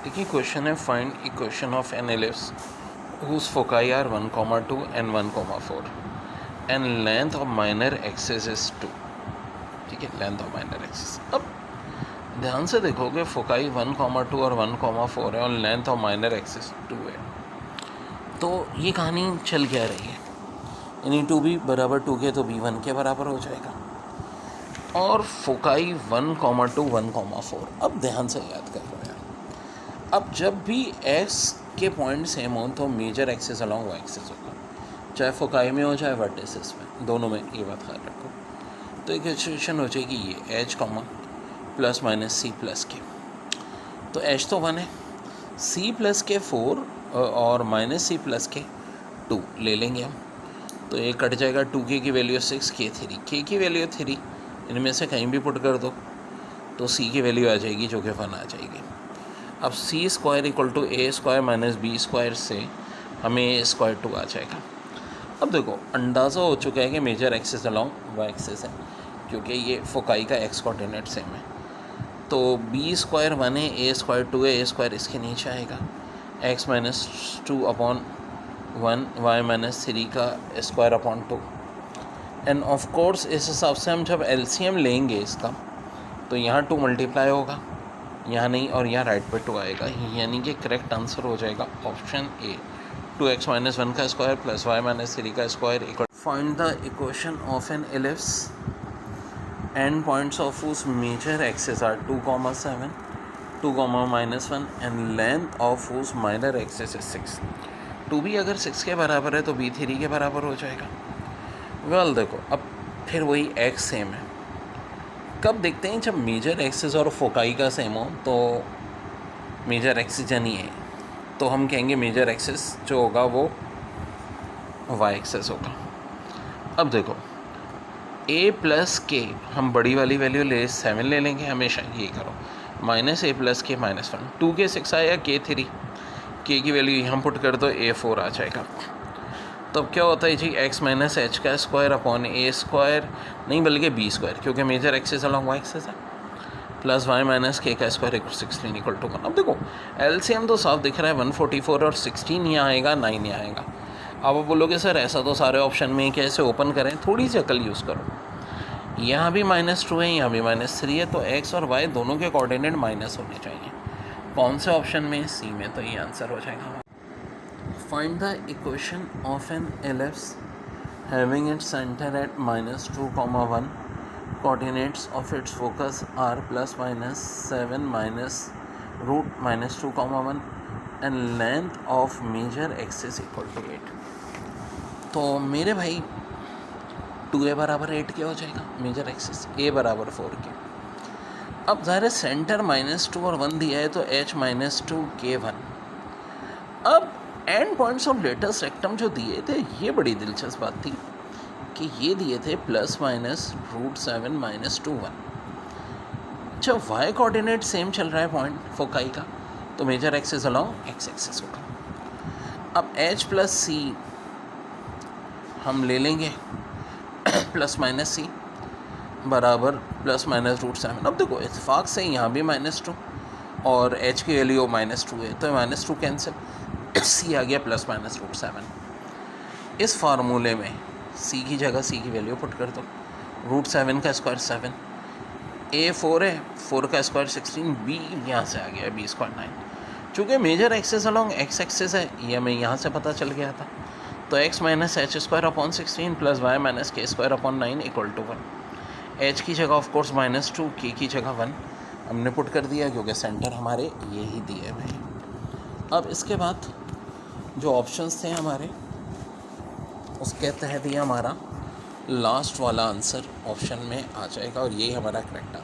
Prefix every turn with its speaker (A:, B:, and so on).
A: देखिए क्वेश्चन है find equation of an ellipse whose foci are 1, 2 and 1, 4 and length of minor axis is 2. ठीक है, length of minor axis. अब ध्यान से देखोगे फोकाई 1, 2 और 1, 4 है और लेंथ ऑफ माइनर एक्सिस 2 है, तो ये कहानी चल क्या रही है, यानी 2b बराबर 2 के तो b 1 के बराबर हो जाएगा और फोकाई 1, 2 1, 4। अब ध्यान से याद कर लो यार, अब जब भी x के पॉइंट सेम हो तो major axis along Y axis होगा, चाहे फोकाई में हो चाहे वर्टिसेस में, दोनों में ये बात ख्याल रखो। तो एक सिचुएशन हो जाएगी ये h comma plus minus C plus K, तो h तो 1 है, c प्लस के 4 और माइनस सी प्लस के 2 ले लेंगे हम, तो ये कट जाएगा। 2k की वैल्यू 6, k की वैल्यू 3, इनमें से कहीं भी पुट कर दो तो c की वैल्यू आ जाएगी जो कि 1 आ जाएगी। अब C square equal to A square minus B square से हमें ए स्क्वायर 2 आ जाएगा। अब देखो अंदाज़ा हो चुका है कि major axis along Y axis है, क्योंकि ये फोकाई का एक्स कोऑर्डिनेट सेम है, तो बी स्क्वायर 1 है, ए स्क्वायर 2 है, ए स्क्वायर इसके नीचे आएगा, X minus 2 upon 1 Y minus 3 का square upon 2। And of course इस हिसाब से हम जब एलसीएम लेंगे इसका तो यहाँ 2 मल्टीप्लाई होगा, यहाँ नहीं, और यहाँ राइट पे 2 आएगा, यानी कि करेक्ट आंसर हो जाएगा ऑप्शन ए, 2x माइनस 1 का स्क्वायर प्लस वाई माइनस 3 का square equal. Find the equation of an ellipse end points of whose major axis are 2, 7, 2, -1 and length of whose minor axis is 6। 2b अगर 6 के बराबर है तो b 3 के बराबर हो जाएगा। वेल देखो अब फिर वही x सेम है, कब देखते हैं जब मेजर एक्सिस और फोकाई का सेम हो, तो मेजर एक्सिस यानी है तो हम कहेंगे मेजर एक्सिस जो होगा वो वाई एक्सिस होगा। अब देखो a प्लस के हम बड़ी वाली वैल्यू 7 ले लेंगे, हमेशा ये करो, माइनस a प्लस के -1, 2 के 6 आया, k 3, k की वैल्यू यहाँ पुट कर दो, a 4 आ जाएगा। तो अब क्या होता है जी, x माइनस एच का स्क्वायर अपॉन ए स्क्वायर नहीं बल्कि बी स्क्वायर, क्योंकि major axis along Y axis है, प्लस वाई माइनस के का स्क्वायर इक्वल 16 इक्वल टू 1। अब देखो एलसीएम तो साफ दिख रहा है, 144 और 16 यहाँ आएगा, 9 यहाँ आएगा। अब आप बोलोगे सर ऐसा तो सारे ऑप्शन में कैसे ओपन करें, थोड़ी सी अकल यूज़ करो, यहाँ भी -2 है, यहाँ भी -3 है, तो x और y दोनों के कोऑर्डिनेट माइनस होने चाहिए। कौन से ऑप्शन में, सी में, तो ये आंसर हो जाएगा। Find the equation of an ellipse having its centre at -2, 1, coordinates of its focus are +7 minus root -2, 1 and length of major axis equal to 8। तो मेरे भाई 2a बराबर 8 के हो जाएगा मेजर एक्सिस, a बराबर 4 के। अब ज़ाहिर सेंटर -2 और 1 दिया है तो h -2 k 1। अब and points of latus rectum जो दिए थे ये बड़ी दिलचस्प बात थी कि ये दिए थे +-√7 -2 1। जब y कोऑर्डिनेट सेम चल रहा है पॉइंट फोकाई का तो major axis along x axis होगा। अब h प्लस c हम ले लेंगे +-c बराबर +-√7। अब देखो इत्तेफाक से यहाँ भी -2 और h की वैल्यू -2 है तो -2 कैंसिल, c आ गया +-√7। इस फार्मूले में c की जगह c की वैल्यू पुट कर दो, √7 का स्क्वायर 7, a 4 है, 4 का स्क्वायर 16, b यहाँ से आ गया b स्क्वायर 9। चूँकि major axis along x axis है ये हमें यहाँ से पता चल गया था, तो x minus H square upon 16 plus Y minus K square upon 9 equal to 1। h की जगह ऑफ कोर्स -2, k की जगह 1 हमने पुट कर दिया क्योंकि सेंटर हमारे यही दिए हुए हैं। अब इसके बाद जो ऑप्शंस थे हमारे उसके तहत ही हमारा लास्ट वाला आंसर ऑप्शन में आ जाएगा और यही हमारा करेक्ट आंसर।